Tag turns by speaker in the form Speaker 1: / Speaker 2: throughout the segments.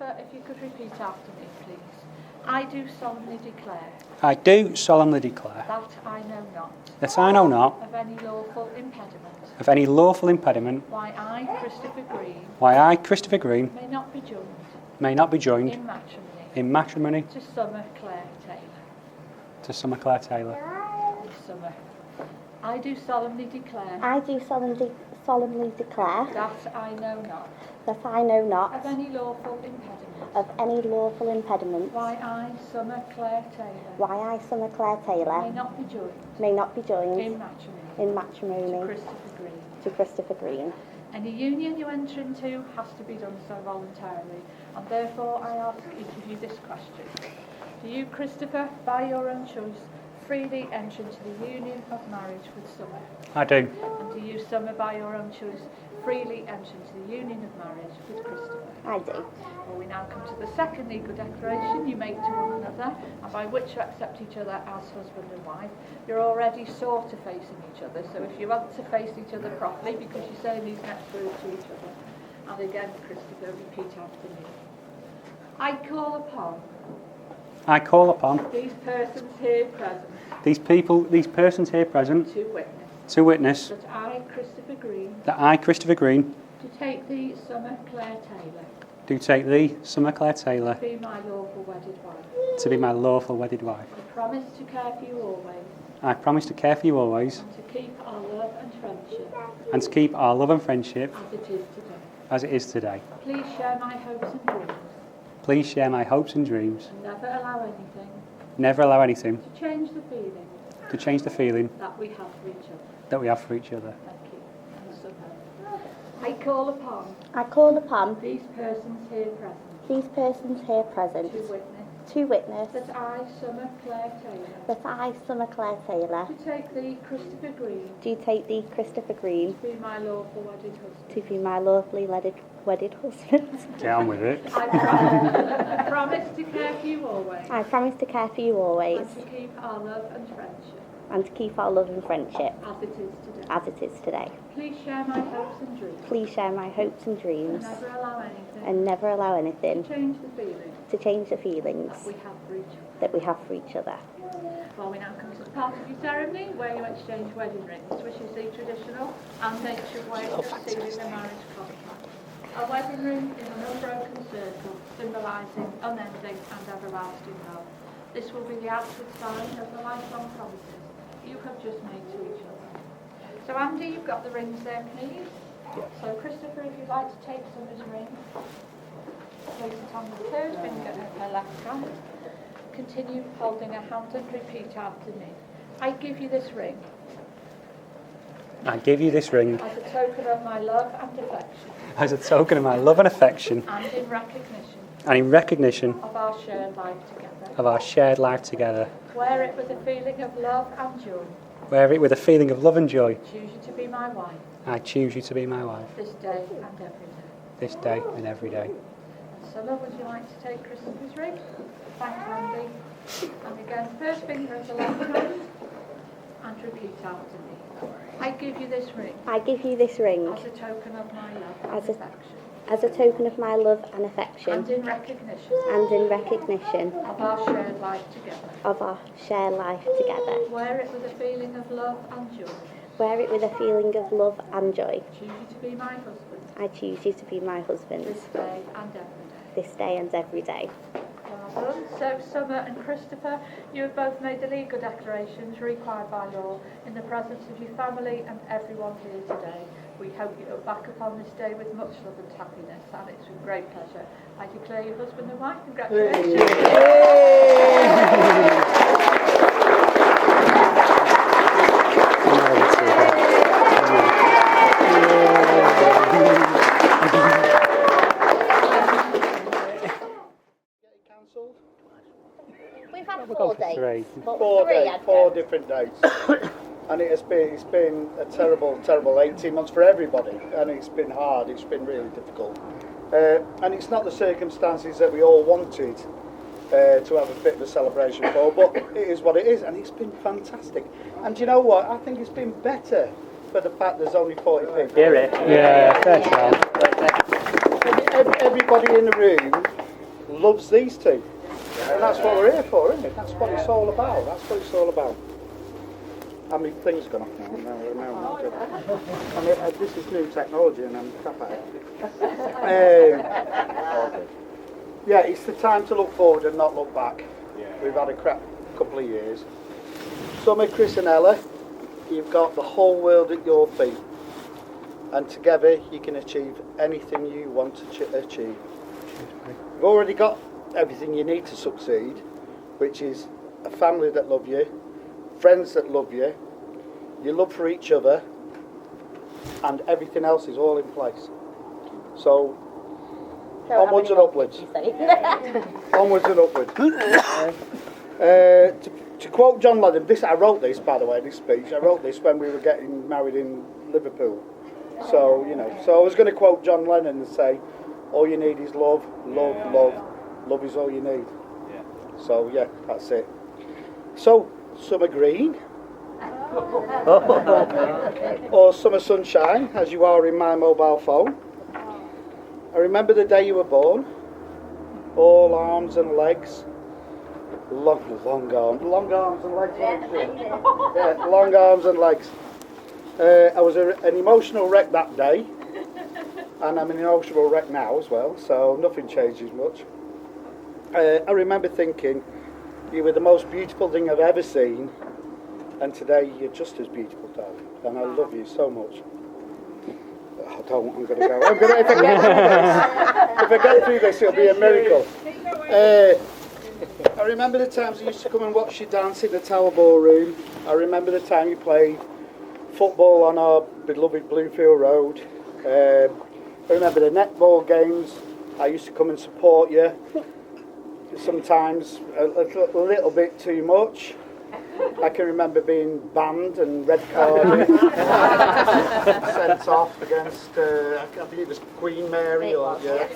Speaker 1: Christopher, if you could repeat after me, please. I do solemnly declare
Speaker 2: I do solemnly declare
Speaker 1: that I know not
Speaker 2: that I know not
Speaker 1: of any lawful impediment
Speaker 2: of any lawful impediment
Speaker 1: why I, Christopher Green,
Speaker 2: why I, Christopher Green,
Speaker 1: may not be joined
Speaker 2: may not be joined
Speaker 1: in matrimony
Speaker 2: in matrimony
Speaker 1: to Summer Claire Taylor.
Speaker 2: to Summer Claire Taylor.
Speaker 1: Summer, I do solemnly declare
Speaker 3: I do solemnly declare
Speaker 1: that I know not
Speaker 3: that I know not
Speaker 1: of any lawful impediment
Speaker 3: of any lawful impediment
Speaker 1: why I, Summer Claire Taylor,
Speaker 3: why I, Summer Claire Taylor,
Speaker 1: may not be joined
Speaker 3: in
Speaker 1: in
Speaker 3: matrimony
Speaker 1: Christopher Green.
Speaker 3: to Christopher Green.
Speaker 1: Any union you enter into has to be done so voluntarily, and therefore I ask each of you this question. Do you, Christopher, by your own choice, freely enter into the union of marriage with Summer?
Speaker 2: I do.
Speaker 1: And do you, Summer, by your own choice, freely enter into the union of marriage with Christopher?
Speaker 3: I do.
Speaker 1: Well, we now come to the second legal declaration you make to one another, and by which you accept each other as husband and wife. You're already sort of facing each other, so if you want to face each other properly, because you're saying these next words to each other. And again, Christopher, repeat after me. I call upon these persons here present
Speaker 2: these persons here present
Speaker 1: to
Speaker 2: to witness
Speaker 1: that I, Christopher Green,
Speaker 2: to
Speaker 1: take thee, Summer Claire Taylor,
Speaker 2: do take thee, Summer Claire Taylor,
Speaker 1: be my lawful wedded wife.
Speaker 2: to be my lawful wedded wife.
Speaker 1: I promise to care for you always,
Speaker 2: I promise to care for you always,
Speaker 1: and to keep our love and friendship
Speaker 2: and to keep our love and friendship
Speaker 1: as it is today.
Speaker 2: as it is today.
Speaker 1: Please share my hopes and dreams,
Speaker 2: Please share my hopes and dreams.
Speaker 1: and never allow anything
Speaker 2: Never allow anything
Speaker 1: to change the feeling
Speaker 2: to change the feeling
Speaker 1: that we have for each other.
Speaker 2: that we have for each other.
Speaker 1: Thank you. And Summer. I call upon
Speaker 3: These persons here present
Speaker 1: to witness
Speaker 3: to witness
Speaker 1: that I, Summer Claire Taylor,
Speaker 3: that I, Summer Claire Taylor,
Speaker 1: to take thee, Christopher Green,
Speaker 3: do take thee, Christopher Green,
Speaker 1: to be my lawful wedded husband.
Speaker 3: to be my lawfully wedded husband.
Speaker 2: Get on with it.
Speaker 1: I promise to care for you always,
Speaker 3: I promise to care for you always,
Speaker 1: and to keep our love and friendship
Speaker 3: and to keep our love and friendship
Speaker 1: as it is today.
Speaker 3: as it is today.
Speaker 1: Please share my hopes and dreams,
Speaker 3: Please share my hopes and
Speaker 1: and
Speaker 3: dreams,
Speaker 1: never allow anything
Speaker 3: and never allow anything
Speaker 1: to change the feeling
Speaker 3: to change the feelings
Speaker 1: that we have for each other.
Speaker 3: that we have for each other.
Speaker 1: Well, we now come to the part of your ceremony where you exchange wedding rings, which is the traditional and ancient way of sealing a marriage contract. A wedding ring is an unbroken circle symbolising unending and everlasting love. This will be the outward sign of the lifelong promises you have just made to each other. So Andy, you've got the rings there, please. So Christopher, if you'd like to take Summer's ring, place it on the third finger of her left hand. Continue holding her hand and repeat after me. I give you this ring
Speaker 2: I give you this ring
Speaker 1: as a token of my love and affection,
Speaker 2: as a token of my love and affection,
Speaker 1: and in recognition
Speaker 2: and in recognition
Speaker 1: of our shared life together.
Speaker 2: of our shared life together.
Speaker 1: Wear it with a feeling of love and joy.
Speaker 2: Wear it with a feeling of love and joy.
Speaker 1: Choose you to be my wife
Speaker 2: I choose you to be my wife
Speaker 1: this day and every day.
Speaker 2: this day and every day.
Speaker 1: Summer, would you like to take Christopher's ring? Thanks, Andy. And again, first finger of the left hand, and repeat after me. I give you this ring
Speaker 3: I give you this ring
Speaker 1: as a token of my love and
Speaker 3: As a-
Speaker 1: affection,
Speaker 3: as a token of my love and
Speaker 1: and
Speaker 3: affection,
Speaker 1: in recognition
Speaker 3: and in recognition
Speaker 1: of our shared life together.
Speaker 3: of our shared life together.
Speaker 1: Wear it with a feeling of love and joy.
Speaker 3: Wear it with a feeling of love and joy.
Speaker 1: Choose you to be my husband
Speaker 3: I choose you to be my husband
Speaker 1: this day and every day.
Speaker 3: this day and every day.
Speaker 1: Well done. So Summer and Christopher, you have both made the legal declarations required by law in the presence of your family and everyone here today. We hope you look back upon this day with much love and happiness, and it's with great pleasure I declare you husband and wife. Congratulations.
Speaker 3: We've had
Speaker 2: We'll go for three.
Speaker 4: Four different dates. And it's been a terrible 18 months for everybody, and it's been hard, it's been really difficult. And it's not the circumstances that we all wanted to have a bit of a celebration for, but it is what it is, and it's been fantastic. And do you know what? I think it's been better for the fact there's only 40 people.
Speaker 2: Yeah, fair shout.
Speaker 4: Everybody in the room loves these two. And that's what we're here for, isn't it? That's what it's all about. That's what it's all about. How many things gone off now? I mean, this is new technology and I'm crap at it. Yeah, it's the time to look forward and not look back. We've had a crap couple of years. Summer, Chris and Ella, you've got the whole world at your feet. And together you can achieve anything you want to achieve. You've already got everything you need to succeed, which is a family that love you, friends that love you, your love for each other, and everything else is all in place. So, onwards and upwards. Onwards and upwards. To quote John Lennon, I wrote this, by the way, this speech. I wrote this when we were getting married in Liverpool. So, so I was going to quote John Lennon and say, all you need is love, love, love. Love is all you need. So, yeah, that's it. So, summer green. Or summer sunshine, as you are in my mobile phone. I remember the day you were born. All arms and legs. Long arms and legs. Yeah, long arms and legs. I was an emotional wreck that day, and I'm an emotional wreck now as well, so nothing changes much. I remember thinking, you were the most beautiful thing I've ever seen, and today you're just as beautiful, darling, and I love you so much. I'm going to go. If I get through this, it'll be a miracle. I remember the times I used to come and watch you dance in the Tower Ballroom. I remember the time you played football on our beloved Bluefield Road. I remember the netball games. I used to come and support you. Sometimes a little bit too much. I can remember being banned and red carded, sent off against, I think it was Queen Mary or yeah.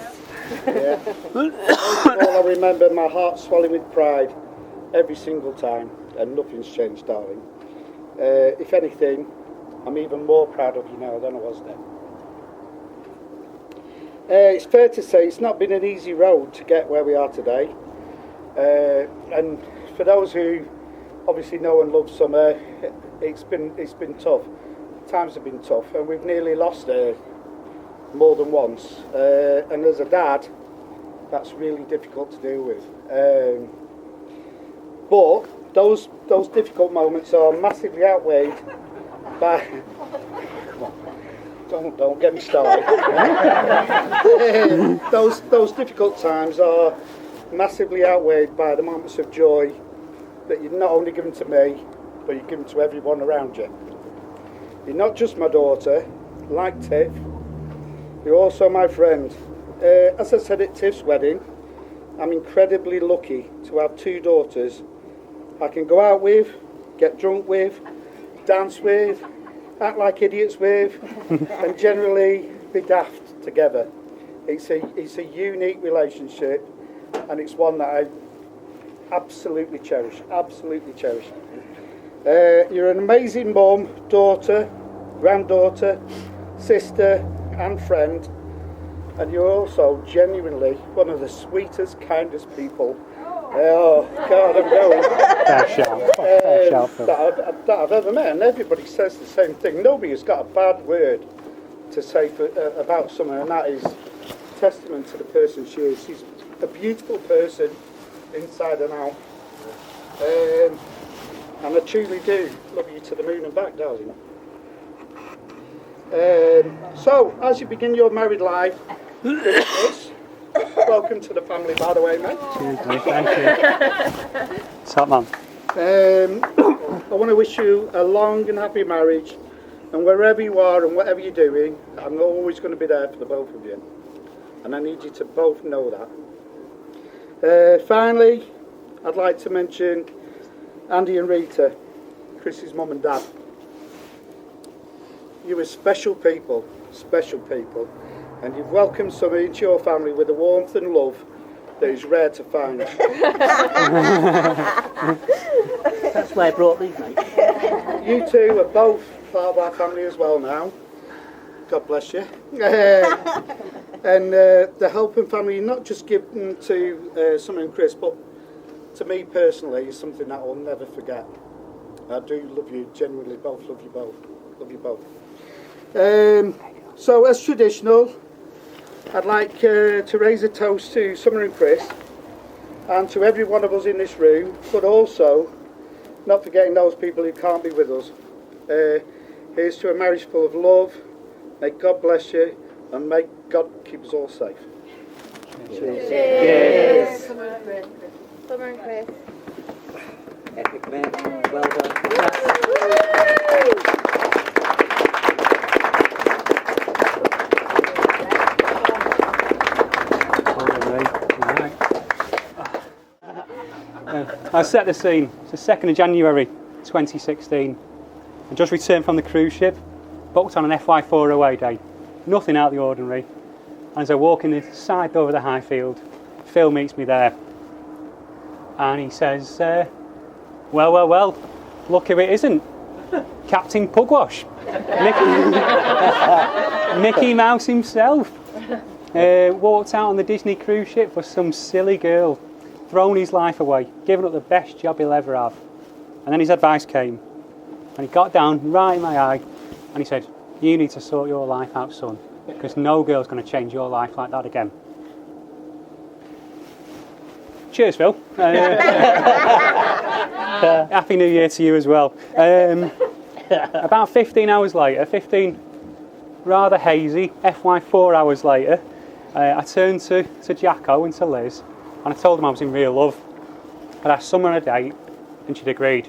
Speaker 4: Most of all, I remember my heart swelling with pride every single time, and nothing's changed, darling. If anything, I'm even more proud of you now than I was then. It's fair to say it's not been an easy road to get where we are today. And for those who obviously know and love summer, it's been tough. Times have been tough, and we've nearly lost more than once. And as a dad, that's really difficult to deal with. But those difficult moments are massively outweighed by. Don't get me started. those difficult times are massively outweighed by the moments of joy that you've not only given to me, but you've given to everyone around you. You're not just my daughter, like Tiff, you're also my friend. As I said at Tiff's wedding, I'm incredibly lucky to have two daughters I can go out with, get drunk with, dance with, act like idiots with, and generally be daft together. It's a unique relationship, and it's one that I absolutely cherish. You're an amazing mum, daughter, granddaughter, sister, and friend, and you're also genuinely one of the sweetest, kindest people. Oh God, I'm going. That I've ever met, and everybody says the same thing. Nobody has got a bad word to say about someone, and that is testament to the person she is. She's a beautiful person, inside and out. And I truly do love you to the moon and back, darling. So, as you begin your married life, welcome to the family, by the way, mate.
Speaker 2: Cheers, mate. Thank you. Top man.
Speaker 4: I want to wish you a long and happy marriage, and wherever you are and whatever you're doing, I'm always going to be there for the both of you, and I need you to both know that. Finally, I'd like to mention Andy and Rita, Chris's mum and dad. You are special people, and you've welcomed somebody into your family with a warmth and love that is rare to find.
Speaker 5: That's why I brought these, mate.
Speaker 4: You two are both part of our family as well now. God bless you. And the helping family, not just given to Summer and Chris, but to me personally, is something that I'll never forget. I do love you, genuinely both, love you both. Love you both. So as traditional, I'd like to raise a toast to Summer and Chris and to every one of us in this room, but also not forgetting those people who can't be with us. Here's to a marriage full of love. May God bless you and may God keep us all safe.
Speaker 3: Cheers.
Speaker 1: Summer and Chris.
Speaker 3: Summer and Chris.
Speaker 5: Epic, mate. Well done.
Speaker 2: I'll set the scene. It's the 2nd of January 2016. I just returned from the cruise ship, booked on an FY4 away day. Nothing out of the ordinary. And as I walk in the side door of the Highfield, Phil meets me there. And he says, well, look who it isn't. Captain Pugwash. Mickey Mouse himself. Walked out on the Disney cruise ship for some silly girl. Thrown his life away, given up the best job he'll ever have. And then his advice came. And he got down right in my eye and he said, you need to sort your life out, son, because no girl's going to change your life like that again. Cheers, Phil. Happy New Year to you as well. About 15 hours later, 15 rather hazy, FY4 hours later, I turned to Jacko and to Liz and I told them I was in real love. I'd asked Summer on a date and she'd agreed.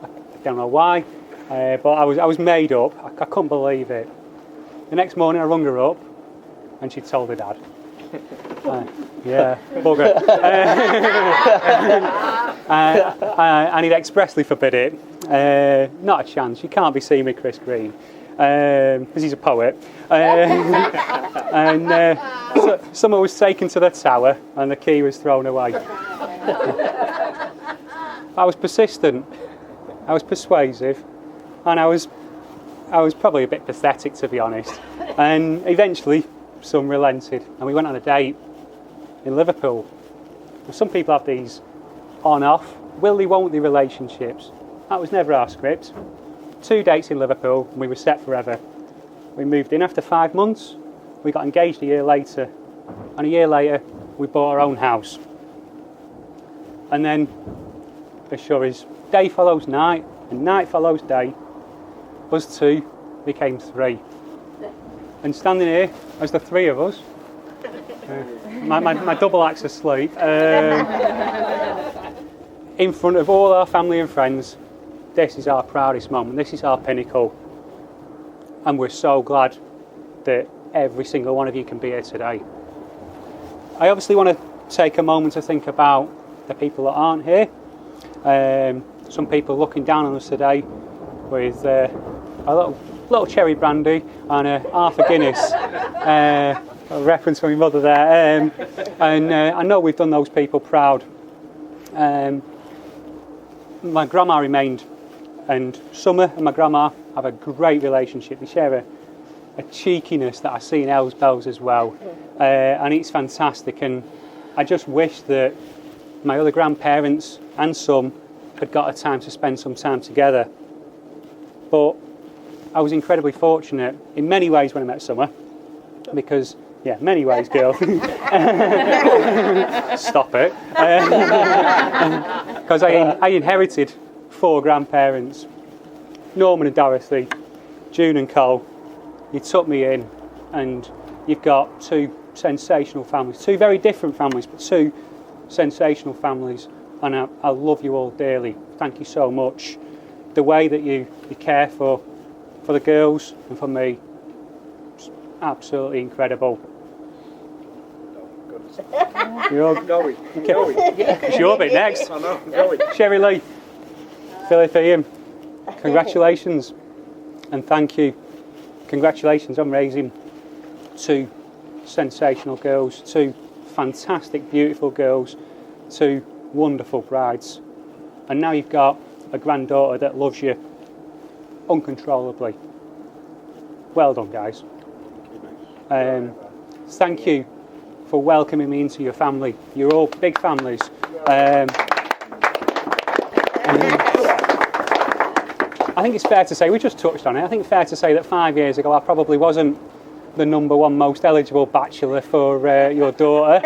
Speaker 2: I don't know why, but I was made up. I couldn't believe it. The next morning I rung her up and she'd told her dad. Yeah, bugger. And he'd expressly forbid it. Not a chance. You can't be seen with Chris Green. Because he's a poet. So Summer was taken to the tower and the key was thrown away. I was persistent, I was persuasive, and I was probably a bit pathetic, to be honest. And eventually some relented and we went on a date in Liverpool. Well, some people have these on-off, will-they, won't-they relationships. That was never our script. 2 dates in Liverpool and we were set forever. We moved in after 5 months, we got engaged a year later, and a year later we bought our own house. And then, as sure as day follows night and night follows day, us two became 3. And standing here as the 3 of us, my double axe asleep, in front of all our family and friends, this is our proudest moment, this is our pinnacle. And we're so glad that every single one of you can be here today. I obviously want to take a moment to think about the people that aren't here. Some people looking down on us today with a little cherry brandy and a half a Guinness. A reference from my mother there. And I know we've done those people proud. My grandma remained, and Summer and my grandma have a great relationship. They share a cheekiness that I see in Els Bells as well, and it's fantastic. And I just wish that my other grandparents and some had got a time to spend some time together. But I was incredibly fortunate in many ways when I met Summer, because, yeah, many ways, girl. Stop it. Because I inherited 4 grandparents, Norman and Dorothy, June and Cole. You took me in, and you've got 2 sensational families, 2 very different families, but 2 sensational families, and I love you all dearly. Thank you so much. The way that you care for the girls and for me, it's absolutely incredible. You're going. It's your bit next. I know. Going. Sherry Lee, Philip Ian, congratulations and thank you. Congratulations on raising 2 sensational girls, 2 fantastic, beautiful girls, 2 wonderful brides. And now you've got a granddaughter that loves you uncontrollably. Well done, guys. thank you for welcoming me into your family. You're all big families. I think it's fair to say, we just touched on it, I think it's fair to say that 5 years ago I probably wasn't the #1 most eligible bachelor for your daughter,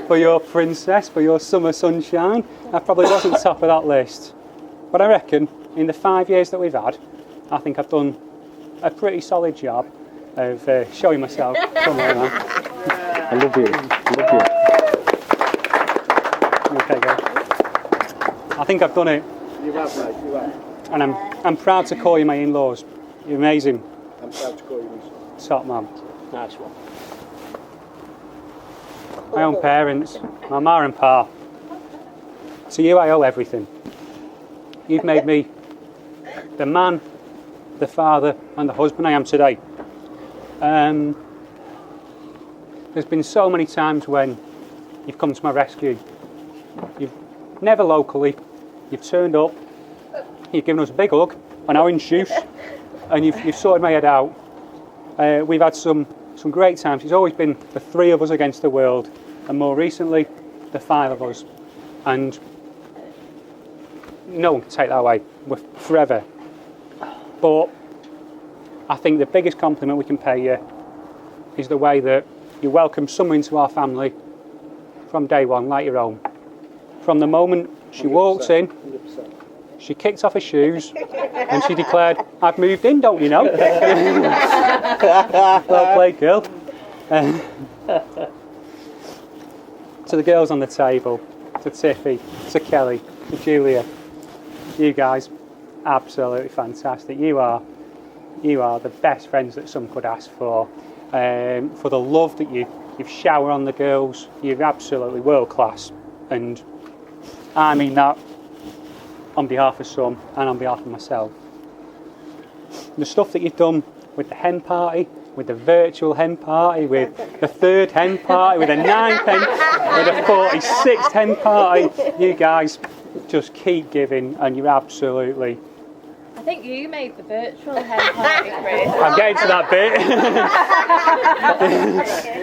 Speaker 2: for your princess, for your summer sunshine. I probably wasn't top of that list. But I reckon in the 5 years that we've had, I think I've done a pretty solid job of showing myself somewhere around.
Speaker 6: I love you.
Speaker 2: Okay, guys. I think I've done it,
Speaker 4: You have, mate, you have.
Speaker 2: and I'm proud to call you my in-laws. You're amazing.
Speaker 4: I'm proud to call you my son.
Speaker 2: Top man.
Speaker 6: Nice one.
Speaker 2: My own parents, my ma and pa. To you I owe everything. You've made me the man, the father and the husband I am today. There's been so many times when you've come to my rescue. You've never locally, you've turned up, you've given us a big hug, an orange juice, and you've sorted my head out. We've had some great times. It's always been the 3 of us against the world, and more recently, the 5 of us. And no one can take that away. We're forever. But I think the biggest compliment we can pay you is the way that you welcome someone into our family from day one, like your own. From the moment she walks in,
Speaker 4: 100%.
Speaker 2: she kicked off her shoes and she declared, "I've moved in, don't you know?" Well played, girl. To the girls on the table, to Tiffy, to Kelly, to Julia, you guys, absolutely fantastic. You are the best friends that some could ask for. For the love that you shower on the girls, you're absolutely world class, and I mean that on behalf of some and on behalf of myself. The stuff that you've done with the hen party, with the virtual hen party, with the 3rd hen party, with the 9th hen, with the 46th hen party, you guys just keep giving, and you're absolutely...
Speaker 1: I think you made the virtual hen party, Chris.
Speaker 2: I'm getting to that bit.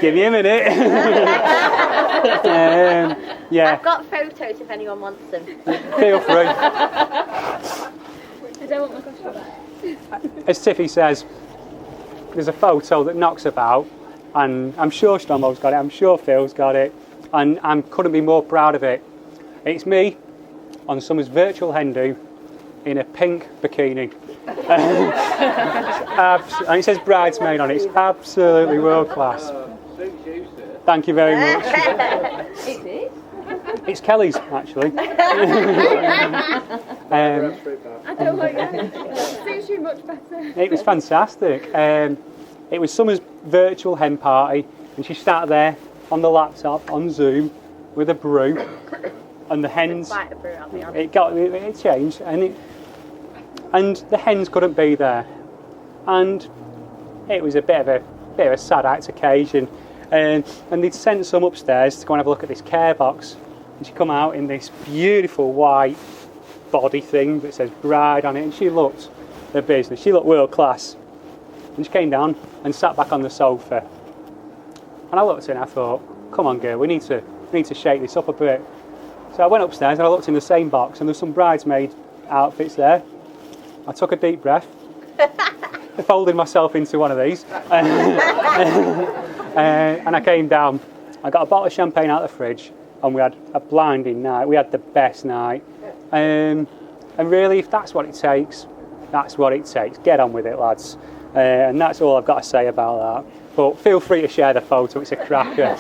Speaker 2: Give me a minute. Yeah,
Speaker 3: I've got photos if anyone wants them.
Speaker 2: feel free.
Speaker 1: I don't want my question back.
Speaker 2: As Tiffy says, there's a photo that knocks about, and I'm sure Stombo's got it, I'm sure Phil's got it, and I couldn't be more proud of it. It's me on Summer's virtual hen do in a pink bikini. And it says bridesmaid on it. It's absolutely world class. Thank you very much.
Speaker 1: It is.
Speaker 2: It's Kelly's, actually.
Speaker 1: I don't like that. Suits you much better.
Speaker 2: It was fantastic. It was Summer's virtual hen party, and she sat there on the laptop on Zoom with a brew, and the hens.
Speaker 3: Quite a brew, I'll be honest.
Speaker 2: It changed, and the hens couldn't be there, and it was a bit of a sad act occasion. And they'd sent some upstairs to go and have a look at this care box, and she come out in this beautiful white body thing that says bride on it, and she looked the business. She looked world class, and she came down and sat back on the sofa. And I looked at her and I thought, come on, girl, we need to shake this up a bit. So I went upstairs and I looked in the same box, and there's some bridesmaid outfits there. I took a deep breath, folded myself into one of these, and I came down. I got a bottle of champagne out of the fridge, and we had a blinding night. We had the best night. And really, if that's what it takes, that's what it takes. Get on with it, lads. And that's all I've got to say about that. But feel free to share the photo, it's a cracker.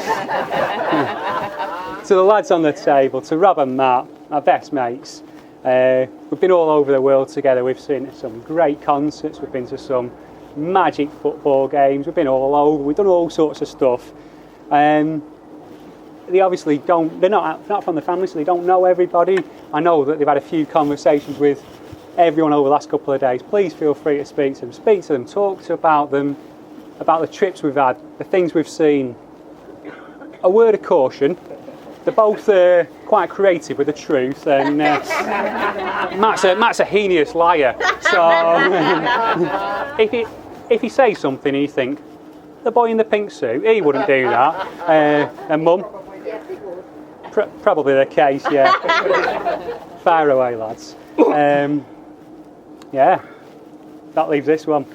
Speaker 2: To the lads on the table, to Rob and Matt, my best mates. We've been all over the world together. We've seen some great concerts. We've been to some magic football games. We've been all over. We've done all sorts of stuff. They obviously they're not from the family, so they don't know everybody. I know that they've had a few conversations with everyone over the last couple of days. Please feel free to speak to them, talk about them, about the trips we've had, the things we've seen. A word of caution, they're both quite creative with the truth, and Matt's a heinous liar. So if you say something and you think, the boy in the pink suit, he wouldn't do that. And Mum?
Speaker 3: Yes, it would.
Speaker 2: Probably the case, yeah. Fire away, lads. Yeah, that leaves this one.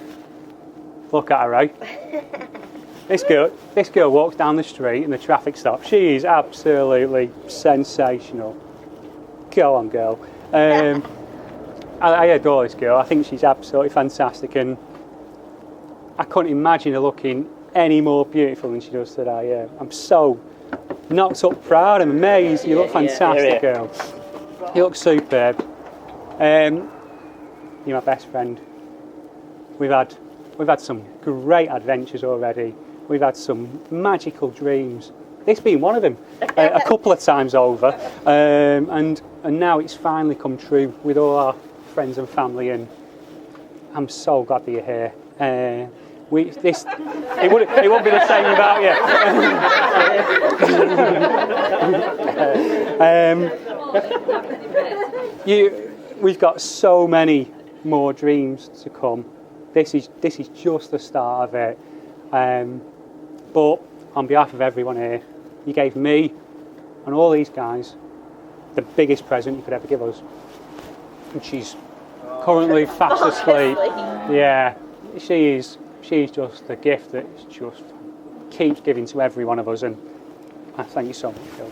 Speaker 2: Look at her, right? This girl walks down the street and the traffic stops. She is absolutely sensational. Go on, girl. I adore this girl. I think she's absolutely fantastic, and I couldn't imagine her looking any more beautiful than she does today. I'm so knocked up proud and amazed. You look fantastic, girl. You look superb. You're my best friend. We've had some great adventures already. We've had some magical dreams. This being one of them, a couple of times over, and now it's finally come true with all our friends and family. And I'm so glad that you're here. It wouldn't be the same without you. We've got so many more dreams to come. This is just the start of it. But on behalf of everyone here, you gave me and all these guys the biggest present you could ever give us. And she's currently fast asleep. Yeah, she's just the gift that just keeps giving to every one of us, and I thank you so much, Phil.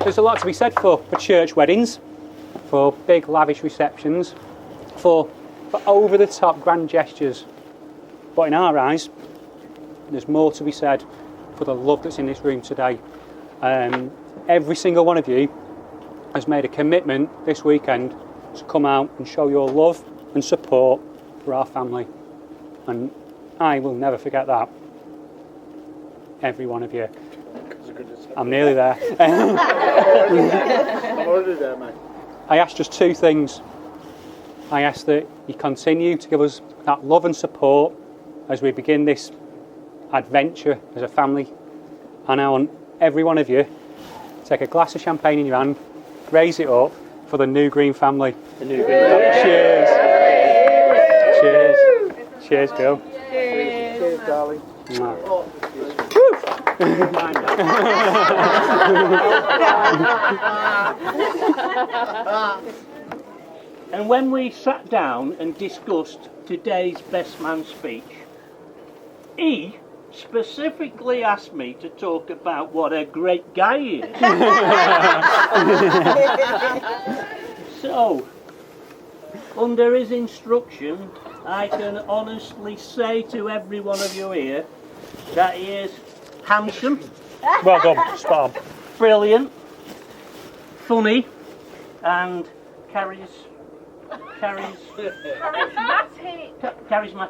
Speaker 2: There's a lot to be said for church weddings, for big lavish receptions, for over-the-top grand gestures. But in our eyes, there's more to be said for the love that's in this room today. Every single one of you has made a commitment this weekend to come out and show your love and support for our family. And I will never forget that. Every one of you. I'm nearly there.
Speaker 4: I'm already there, mate.
Speaker 2: I ask just two things. I ask that you continue to give us that love and support as we begin this adventure as a family. And I want every one of you to take a glass of champagne in your hand, raise it up for the New Green family.
Speaker 5: The New Green family.
Speaker 2: Cheers. Cheers. Cheers, girl.
Speaker 4: Cheers, darling.
Speaker 7: And when we sat down and discussed today's best man speech, he specifically asked me to talk about what a great guy he is. So, under his instruction, I can honestly say to every one of you here that he is handsome,
Speaker 2: Well done, spot on.
Speaker 7: brilliant, funny, and carries. Charismatic.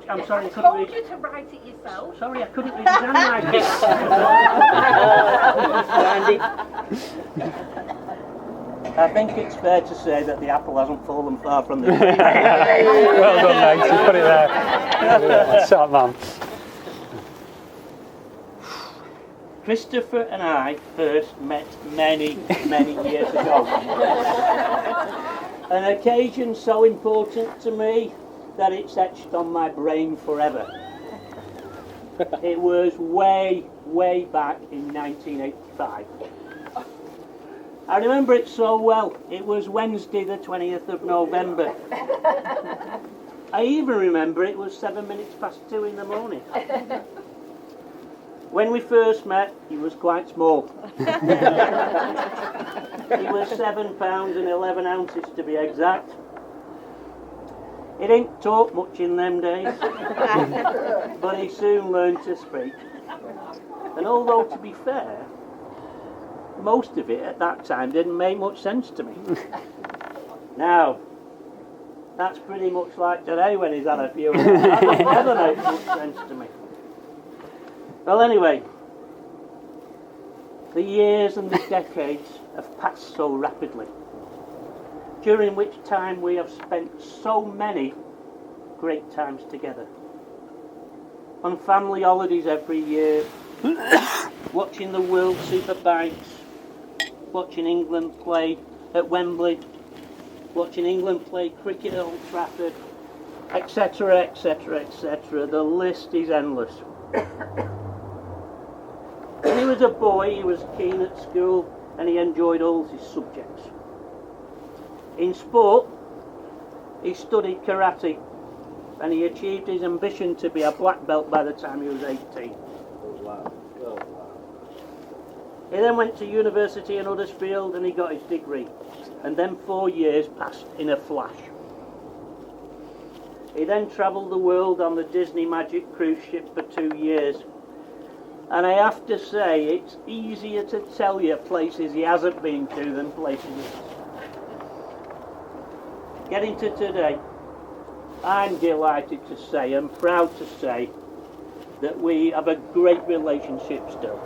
Speaker 7: I'm sorry, I couldn't read.
Speaker 1: Told you to write it yourself.
Speaker 7: Sorry, I couldn't read his handwriting. I think it's fair to say that the apple hasn't fallen far from the tree.
Speaker 2: Well done, mate. You put it there. Top man.
Speaker 7: Christopher and I first met many, many years ago. An occasion so important to me that it's etched on my brain forever. It was way, way back in 1985. I remember it so well. It was Wednesday the 20th of November. I even remember it was 7 minutes past 2 in the morning. When we first met, he was quite small. He was 7 pounds and 11 ounces to be exact. He didn't talk much in them days, but he soon learned to speak. And although, to be fair, most of it at that time didn't make much sense to me. Now, that's pretty much like today when he's had a few. That never makes much sense to me. Well, anyway, the years and the decades have passed so rapidly, during which time we have spent so many great times together. On family holidays every year, watching the World Superbikes, watching England play at Wembley, watching England play cricket at Old Trafford, etc., etc., etc. The list is endless. When he was a boy, he was keen at school and he enjoyed all his subjects. In sport, he studied karate and he achieved his ambition to be a black belt by the time he was 18. He then went to university in Huddersfield and he got his degree. And then 4 years passed in a flash. He then travelled the world on the Disney Magic cruise ship for 2 years. And I have to say, it's easier to tell you places he hasn't been to than places he has. Getting to today, I'm delighted to say and proud to say that we have a great relationship still.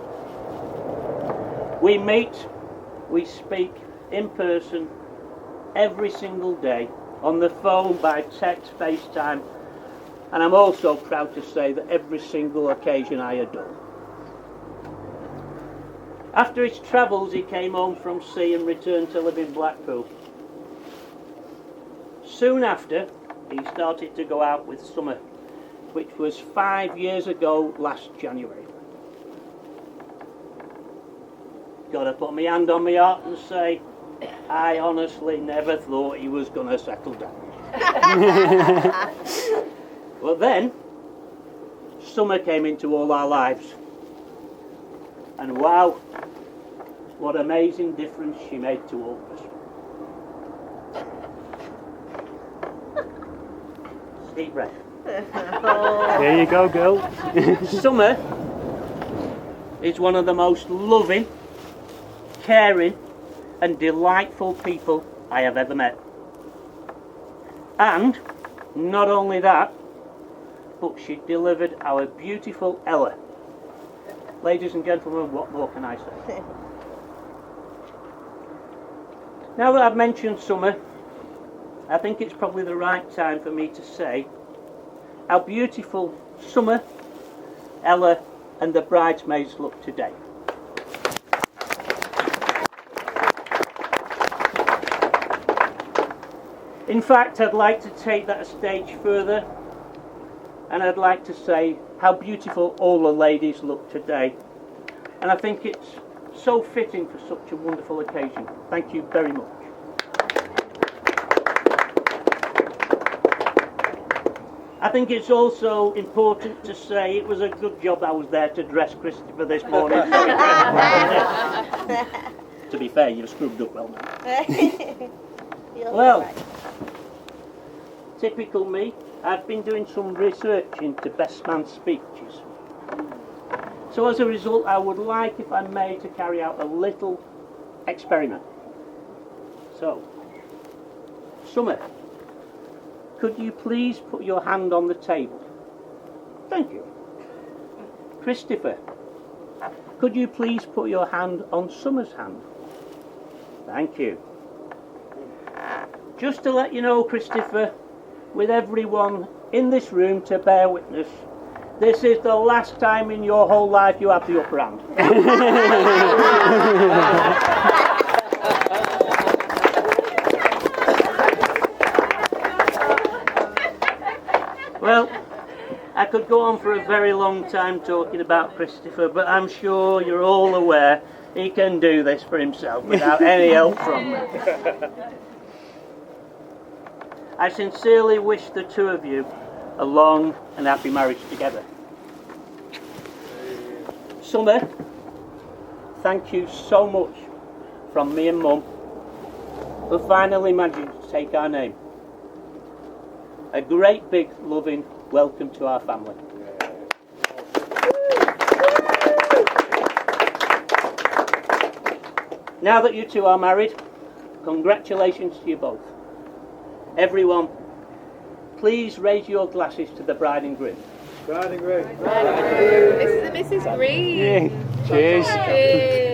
Speaker 7: We meet, we speak in person every single day, on the phone, by text, FaceTime, and I'm also proud to say that every single occasion I adore. After his travels, he came home from sea and returned to live in Blackpool. Soon after, he started to go out with Summer, which was 5 years ago last January. Gotta put my hand on my heart and say, I honestly never thought he was gonna settle down. But then, Summer came into all our lives. And wow, what amazing difference she made to all of us. Deep breath.
Speaker 2: There you go, girl.
Speaker 7: Summer is one of the most loving, caring and delightful people I have ever met. And not only that, but she delivered our beautiful Ella. Ladies and gentlemen, what more can I say? Now that I've mentioned Summer, I think it's probably the right time for me to say how beautiful Summer, Ella and the bridesmaids look today. In fact, I'd like to take that a stage further, and I'd like to say how beautiful all the ladies look today. And I think it's so fitting for such a wonderful occasion. Thank you very much. I think it's also important to say it was a good job I was there to dress Christopher this morning. To be fair, you've scrubbed up well now. Well, typical me, I've been doing some research into best man speeches. So as a result, I would like, if I may, to carry out a little experiment. So, Summer, could you please put your hand on the table? Thank you. Christopher, could you please put your hand on Summer's hand? Thank you. Just to let you know, Christopher, with everyone in this room to bear witness, this is the last time in your whole life you have the upper hand. Well, I could go on for a very long time talking about Christopher, but I'm sure you're all aware he can do this for himself without any help from me. I sincerely wish the two of you a long and happy marriage together. Summer, thank you so much from me and Mum for finally managing to take our name. A great big loving welcome to our family. Now that you two are married, congratulations to you both. Everyone, please raise your glasses to the bride and groom.
Speaker 4: Bride and groom.
Speaker 8: Mrs. and Mrs. Green.
Speaker 2: Yeah. Cheers.
Speaker 8: Cheers.